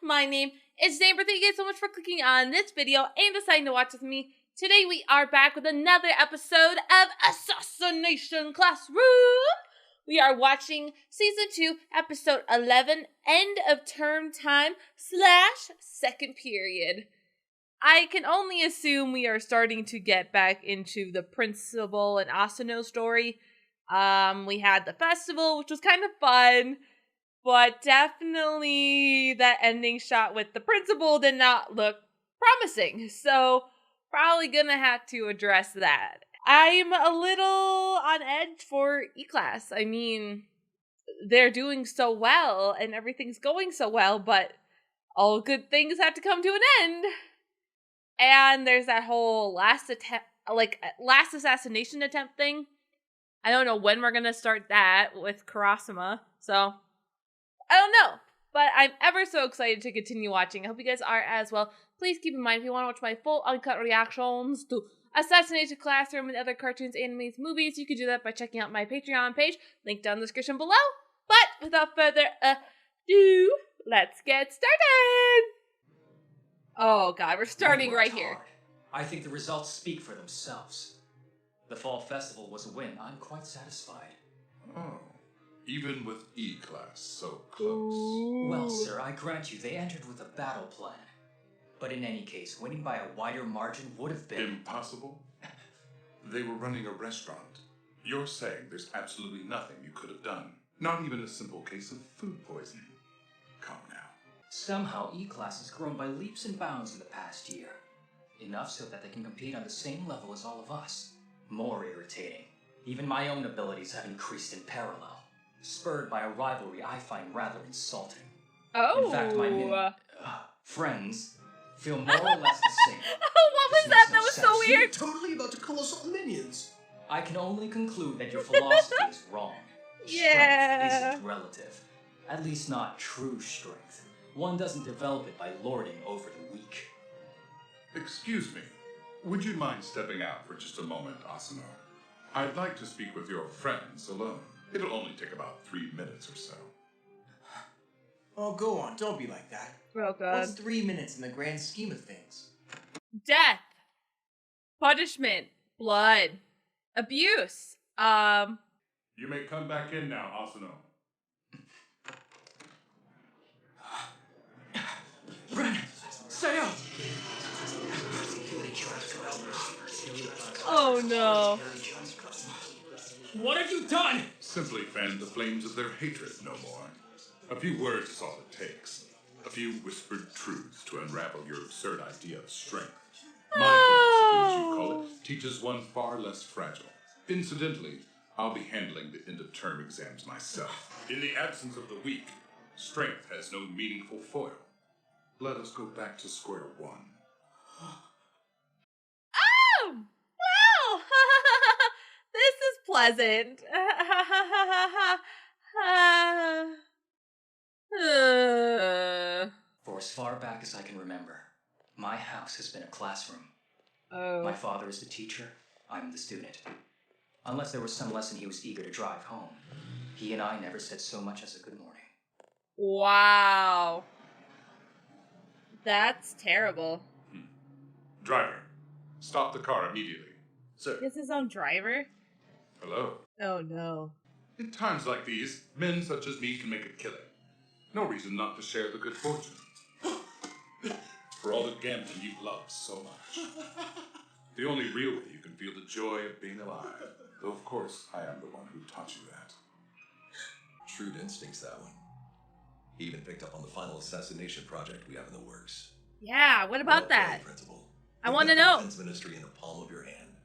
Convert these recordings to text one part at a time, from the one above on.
my name is Amber. Thank you guys so much for clicking on this video and deciding to watch with me. Today we are back with another episode of Assassination Classroom. We are watching Season 2, Episode 11, End of Term Time / Second Period. I can only assume we are starting to get back into the Principal and Asano story. We had the festival, which was kind of fun, but definitely that ending shot with the Principal did not look promising. So probably gonna have to address that. I'm a little on edge for E-Class. I mean, they're doing so well and everything's going so well, but all good things have to come to an end. And there's that whole last assassination attempt thing. I don't know when we're gonna start that with Karasuma, so I don't know. But I'm ever so excited to continue watching. I hope you guys are as well. Please keep in mind, if you want to watch my full uncut reactions to Assassination Classroom and other cartoons, animes, movies, you can do that by checking out my Patreon page, linked down in the description below. But without further ado, let's get started! Oh god, we're starting right here. I think the results speak for themselves. The fall festival was a win. I'm quite satisfied. Oh, even with E-Class so close. Ooh. Well, sir, I grant you they entered with a battle plan. But in any case, winning by a wider margin would have been... Impossible? They were running a restaurant. You're saying there's absolutely nothing you could have done. Not even a simple case of food poisoning. Come now. Somehow, E-Class has grown by leaps and bounds in the past year. Enough so that they can compete on the same level as all of us. More irritating. Even my own abilities have increased in parallel. Spurred by a rivalry I find rather insulting. Oh. In fact, my friends feel more or less the same. Oh, what was that? That was so weird. You're totally about to call us all minions. I can only conclude that your philosophy is wrong. Yeah. Strength isn't relative. At least not true strength. One doesn't develop it by lording over the weak. Excuse me. Would you mind stepping out for just a moment, Asano? I'd like to speak with your friends alone. It'll only take about 3 minutes or so. Oh, go on. Don't be like that. Oh god. What's 3 minutes in the grand scheme of things? Death, punishment, blood, abuse. You may come back in now, Asano. Ren! Sayo! Oh no. What have you done? Simply fan the flames of their hatred no more. A few words is all it takes. A few whispered truths to unravel your absurd idea of strength. My philosophy, as you call it, teaches one far less fragile. Incidentally, I'll be handling the end-of-term exams myself. In the absence of the weak, strength has no meaningful foil. Let us go back to square one. Oh! Wow! This is pleasant. For as far back as I can remember, my house has been a classroom. Oh. My father is the teacher, I'm the student. Unless there was some lesson he was eager to drive home, he and I never said so much as a good morning. Wow. That's terrible. Driver, stop the car immediately. Sir. He has his own driver? Hello. Oh no. In times like these, men such as me can make a killing. No reason not to share the good fortune. For all the gambling you love so much. The only real way you can feel the joy of being alive. Though of course, I am the one who taught you that. Shrewd instincts, that one. He even picked up on the final assassination project we have in the works. Yeah, what about Well that? played, Principal. I You've want to got the know. Defense Ministry in the palm of your hand.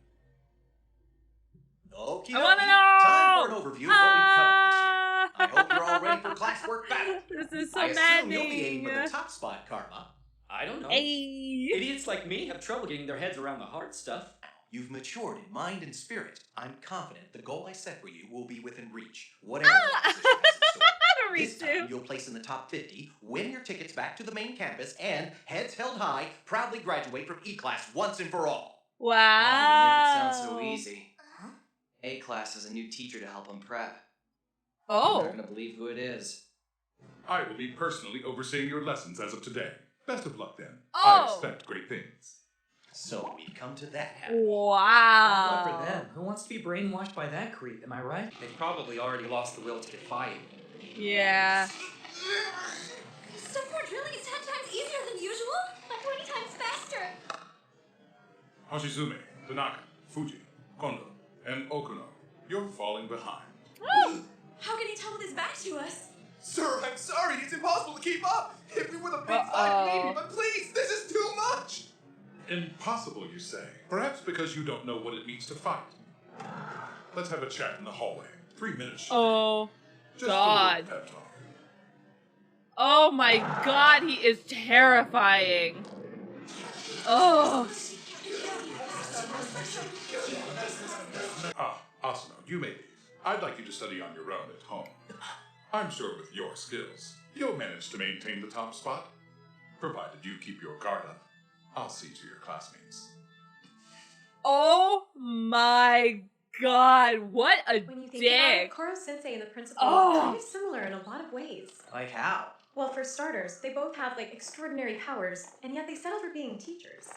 Okie I want to dokie. know. Time for an overview of what we've covered this year. I hope you're all ready for classwork battle. This is so I assume you'll be maddening. aiming for the top spot, Karma. I don't know. Hey. Idiots like me have trouble getting their heads around the hard stuff. You've matured in mind and spirit. I'm confident the goal I set for you will be within reach. Whatever Ah. the opposition has in store. I don't This read time, to. you'll place in the top 50, win your tickets back to the main campus, and, heads held high, proudly graduate from E-Class once and for all. Wow. Wow, you make it sound so easy. A-Class has a new teacher to help him prep. You're Oh. not gonna believe who it is. I will be personally overseeing your lessons as of today. Best of luck then. Oh. I expect great things. So we've come to that. Wow. Luck for them. Who wants to be brainwashed by that creep? Am I right? They've probably already lost the will to defy you. Yeah. Stuff drilling is 10 times easier than usual, but 20 times faster. Hashizume, Tanaka, Fuji, Kondo, and Okuno, you're falling behind. How can he tumble this back to us? Sir, I'm sorry. It's impossible to keep up. If we were the big five, maybe, but please, this is too much. Impossible, you say? Perhaps because you don't know what it means to fight. Let's have a chat in the hallway. 3 minutes. Oh, Just God. a little pep talk. Oh my God, he is terrifying. Oh. Ah, Asano, you may leave. I'd like you to study on your own at home. I'm sure with your skills, you'll manage to maintain the top spot. Provided you keep your guard up, I'll see to your classmates. Oh my God, what a When you think about it, dick. Koro-sensei and the principal Oh. are kind of similar in a lot of ways. Like how? Well, for starters, they both have like extraordinary powers, and yet they settled for being teachers.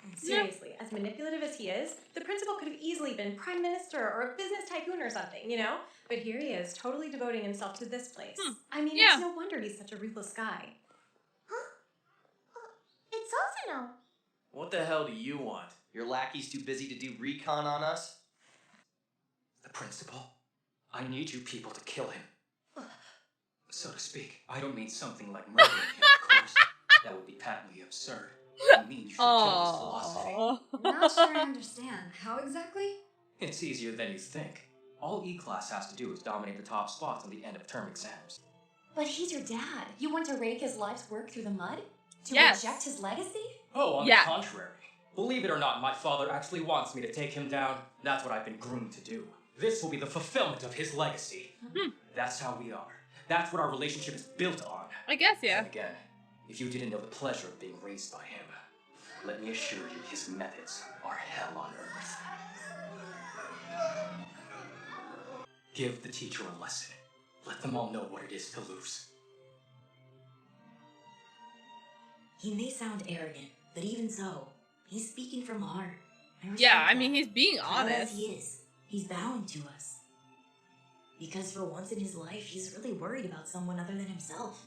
And seriously, as manipulative as he is, the principal could have easily been prime minister or a business tycoon or something, you know? But here he is, totally devoting himself to this place. I mean, Yeah. it's no wonder he's such a ruthless guy. It's Asano. What the hell do you want? Your lackey's too busy to do recon on us? The principal? I need you people to kill him. So to speak. I don't mean something like murdering him, of course. That would be patently absurd. I mean you should kill his philosophy. Oh. I'm not sure I understand. How exactly? It's easier than you think. All E-Class has to do is dominate the top spots on the end of term exams. But he's your dad. You want to rake his life's work through the mud? To Yes. reject his legacy? Oh, on Yeah. the contrary. Believe it or not, my father actually wants me to take him down. That's what I've been groomed to do. This will be the fulfillment of his legacy. That's how we are. That's what our relationship is built on. I guess, yeah. And again, if you didn't know the pleasure of being raised by him, let me assure you his methods are hell on earth. Give the teacher a lesson. Let them all know what it is to lose. He may sound arrogant, but even so, he's speaking from the heart. Yeah, I mean, he's being Proud as honest. he is, he's bowing to us. Because for once in his life, he's really worried about someone other than himself.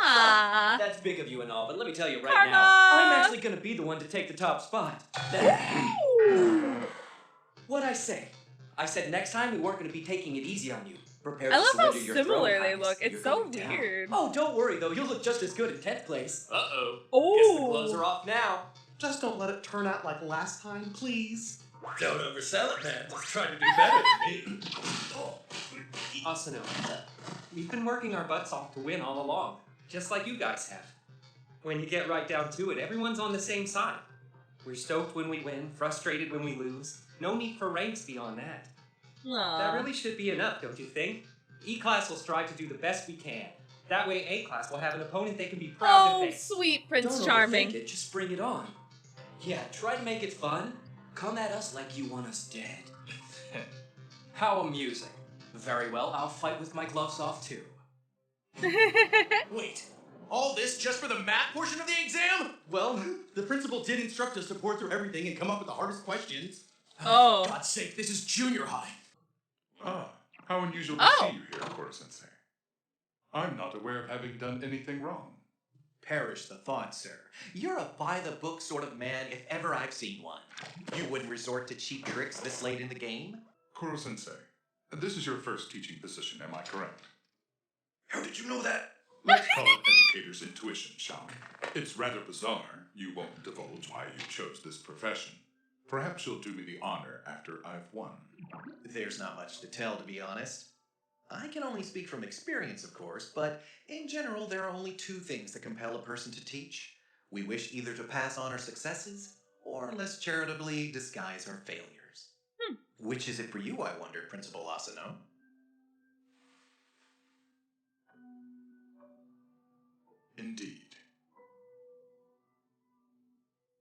Aww. That's big of you and all, but let me tell you right Karma! now, I'm actually gonna be the one to take the top spot. What'd I say? I said next time we weren't gonna be taking it easy on you. Prepare I to love how surrender your similar throne, they Highness. look. It's You're so going down. weird. Oh, don't worry though, you'll look just as good in 10th place. Uh-oh. Oh. Guess the gloves are off now. Just don't let it turn out like last time, please. Don't oversell it, man. Just try to do better than me. Asano, we've been working our butts off to win all along, just like you guys have. When you get right down to it, everyone's on the same side. We're stoked when we win, frustrated when we lose. No need for ranks beyond that. Aw. That really should be enough, don't you think? E-Class will strive to do the best we can. That way A-Class will have an opponent they can be proud Oh, to face. sweet Prince Don't Charming. overthink it, just bring it on. Yeah, try to make it fun. Come at us like you want us dead. How amusing. Very well, I'll fight with my gloves off too. Wait, all this just for the math portion of the exam? Well, the principal did instruct us to pour through everything and come up with the hardest questions. Oh. God's sake, this is junior high. Ah, how unusual to Oh. see you here, Koro-sensei. I'm not aware of having done anything wrong. Perish the thought, sir. You're a by-the-book sort of man if ever I've seen one. You wouldn't resort to cheap tricks this late in the game? Koro-sensei, this is your first teaching position, am I correct? How did you know that? Let's call it educator's intuition, shall we? It's rather bizarre you won't divulge why you chose this profession. Perhaps you'll do me the honor after I've won. There's not much to tell, to be honest. I can only speak from experience, of course, but in general, there are only two things that compel a person to teach. We wish either to pass on our successes, or less charitably disguise our failures. Which is it for you, I wonder, Principal Asano? Indeed.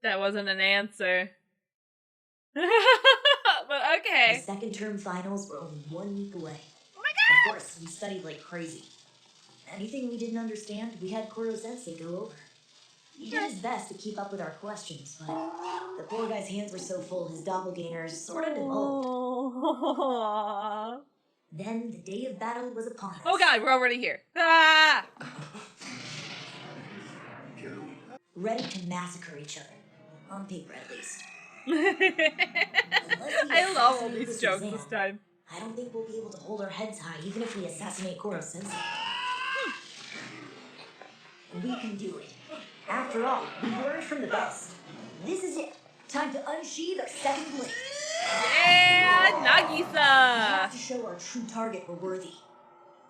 That wasn't an answer. But The okay. second term finals were only 1 week away. Oh my Of course, we studied like crazy. Anything we didn't understand, we had Koro-sensei go over. He did his best to keep up with our questions, but the poor guy's hands were so full his doppelgangers sort of devolved. Then the day of battle was upon us. Oh god, we're already here. Ah! Ready to massacre each other. On paper, at least. I love all these jokes this time. I don't think we'll be able to hold our heads high even if we assassinate Koro-sensei. We can do it. After all, we learned from the best. This is it. Time to unsheathe our second blade. Yeah, We Nagisa! have to show our true target we're worthy.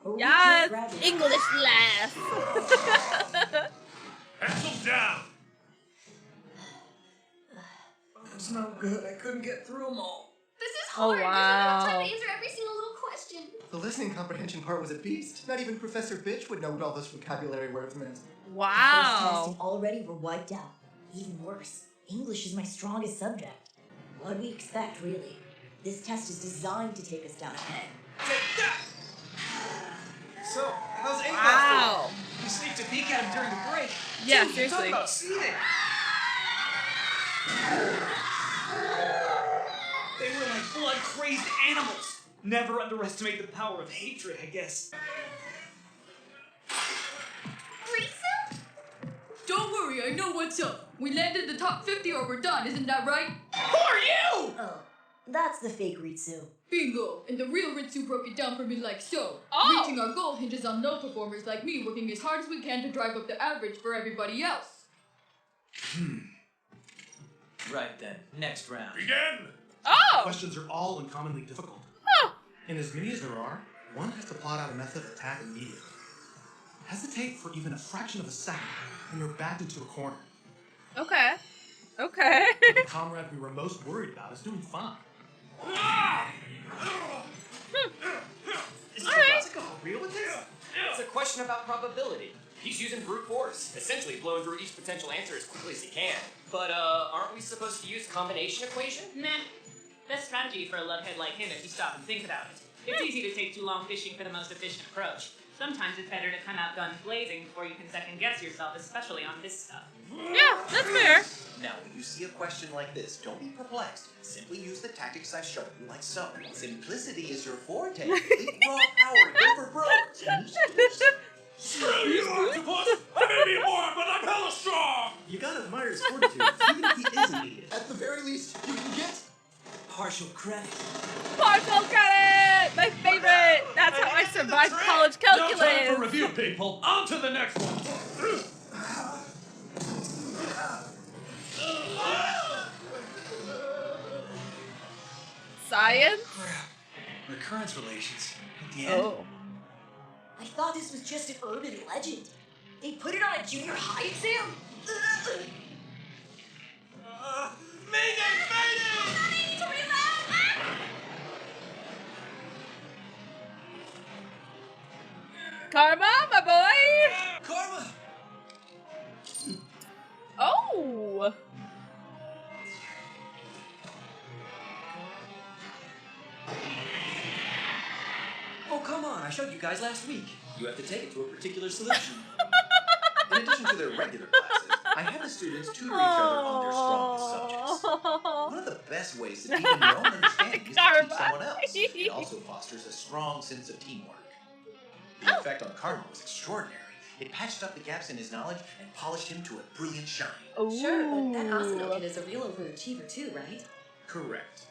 Or we Yes, can't graduate. English lass. Pencils down! It's no good. I couldn't get through them all. This is Oh, hard. There's not enough time wow. to answer every single little question. The listening comprehension part was a beast. Not even Professor Bitch would know what all those vocabulary words meant. First test Wow. and already we're wiped out. Even worse, English is my strongest subject. What'd we expect, really? This test is designed to take us down a peg. So, how's A class Wow. doing? You sneaked a peek at him during the break. Yeah, Dude, seriously. Talk about seething. They were like blood-crazed animals. Never underestimate the power of hatred, I guess. Risa? Don't worry, I know what's up. We landed the top 50 or we're done, isn't that right? Who are you? Oh, that's the fake Ritsu. Bingo! And the real Ritsu broke it down for me like so. Oh. Reaching our goal hinges on low performers like me working as hard as we can to drive up the average for everybody else. Right then, next round. Begin! Oh! Questions are all uncommonly difficult. Huh. And as many as there are, one has to plot out a method of attack immediately. Hesitate for even a fraction of a second, and you're backed into a corner. Okay. Okay. The comrade we were most worried about is doing fine. Is Alright. Kawasaki real with this? It's a question about probability. He's using brute force, essentially blowing through each potential answer as quickly as he can. But, aren't we supposed to use combination equation? Nah. Best strategy for a lunkhead like him if you stop and think about it. It's easy to take too long fishing for the most efficient approach. Sometimes it's better to come out guns blazing before you can second guess yourself, especially on this stuff. Yeah, that's fair. Now, when you see a question like this, don't be perplexed. Simply use the tactics I've shown you, like so. Simplicity is your forte. Leave raw power, go for broke. Screw you, octopus! I may be a moron, but I'm hella strong! You gotta admire his fortitude, even if he is an idiot. At the very least, you can get Partial credit. Partial credit! My favorite! That's how I survived college No time for calculus! review, people. On to the next one. Science? Recurrence relations. At the end. Oh. I thought this was just an urban legend. They put it on a junior high exam? Mayday! Karma, my boy! Karma! Oh! Oh, come on. I showed you guys last week. You have to take it to a particular solution. In addition to their regular classes, I had the students tutor each other on their strongest subjects. One of the best ways to deepen your own understanding is to teach someone else. It also fosters a strong sense of teamwork. The effect on Karma was extraordinary. It patched up the gaps in his knowledge and polished him to a brilliant shine. Sure, but that Asano kid is a real overachiever too, right? Correct.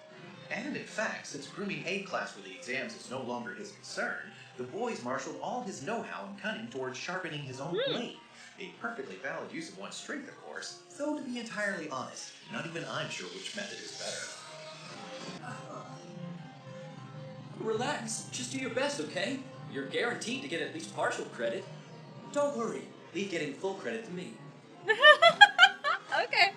And in fact, since grooming A class for the exams is no longer his concern, the boys marshaled all his know-how and cunning towards sharpening his own blade. A perfectly valid use of one's strength, of course. Though, to be entirely honest, not even I'm sure which method is better. Relax. Just do your best, okay? You're guaranteed to get at least partial credit. Don't worry. Leave getting full credit to me. Okay.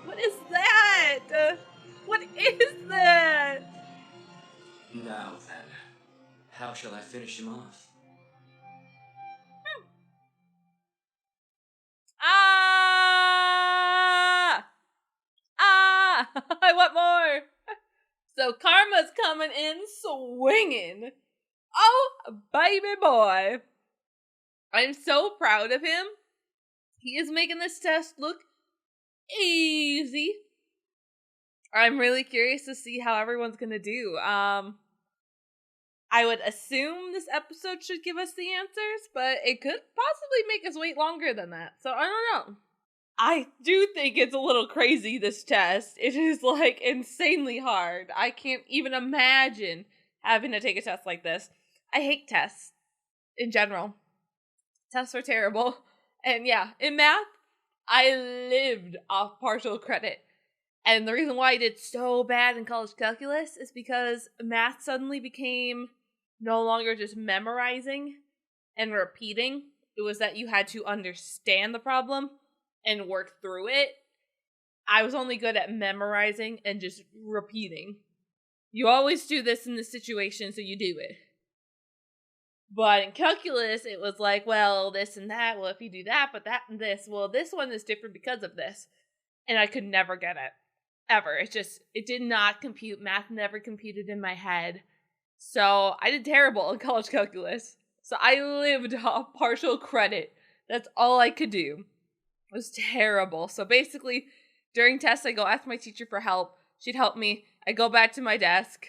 What is that? What is that? Now then, how shall I finish him off? I want more. So Karma's coming in swinging. Oh, baby boy. I'm so proud of him. He is making this test look easy. I'm really curious to see how everyone's going to do. I would assume this episode should give us the answers, but it could possibly make us wait longer than that. So I don't know. I do think it's a little crazy, this test. It is like insanely hard. I can't even imagine having to take a test like this. I hate tests in general. Tests are terrible. And yeah, in math, I lived off partial credit. And the reason why I did so bad in college calculus is because math suddenly became no longer just memorizing and repeating. It was that you had to understand the problem and work through it. I was only good at memorizing and just repeating. You always do this in this situation, so you do it. But in calculus, it was like, well, this and that. Well, if you do that, but that and this. Well, this one is different because of this. And I could never get it. Ever. It did not compute. Math never computed in my head. So I did terrible in college calculus. So I lived off partial credit. That's all I could do. It was terrible. So basically, during tests, I go ask my teacher for help. She'd help me. I go back to my desk.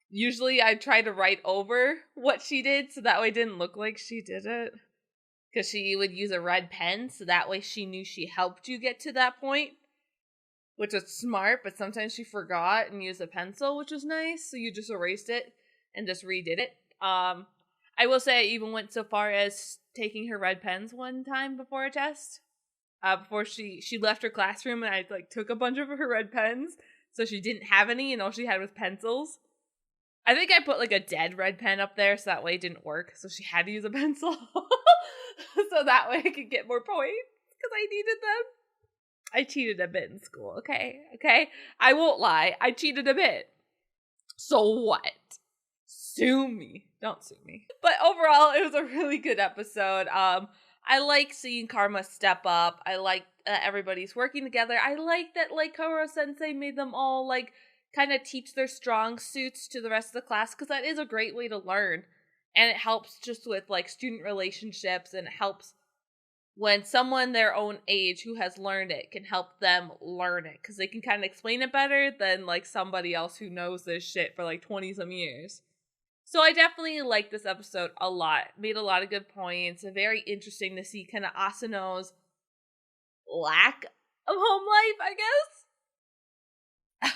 Usually I try to write over what she did so that way it didn't look like she did it. Because she would use a red pen so that way she knew she helped you get to that point. Which was smart, but sometimes she forgot and used a pencil, which was nice. So you just erased it and just redid it. I will say I even went so far as taking her red pens one time before a test. Before she left her classroom, and I took a bunch of her red pens. So she didn't have any and all she had was pencils. I think I put a dead red pen up there so that way it didn't work. So she had to use a pencil. So that way I could get more points because I needed them. I cheated a bit in school, okay? I won't lie. I cheated a bit. So what? Sue me. Don't sue me. But overall, it was a really good episode. I like seeing Karma step up. I like everybody's working together. I like that Koro-sensei made them all kind of teach their strong suits to the rest of the class because that is a great way to learn. And it helps just with student relationships, and it helps when someone their own age who has learned it can help them learn it because they can kind of explain it better than somebody else who knows this shit for 20 some years. So I definitely liked this episode a lot. Made a lot of good points. Very interesting to see kind of Asano's lack of home life, I guess.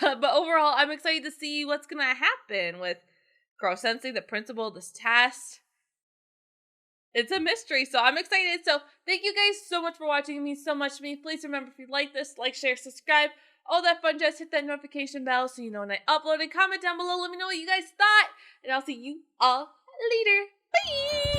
But overall, I'm excited to see what's going to happen with Koro-sensei, the principal, this test. It's a mystery, so I'm excited. So thank you guys so much for watching. It means so much to me. Please remember, if you like this, like, share, subscribe, all that fun jazz. Hit that notification bell so you know when I upload, and comment down below. Let me know what you guys thought, and I'll see you all later. Bye!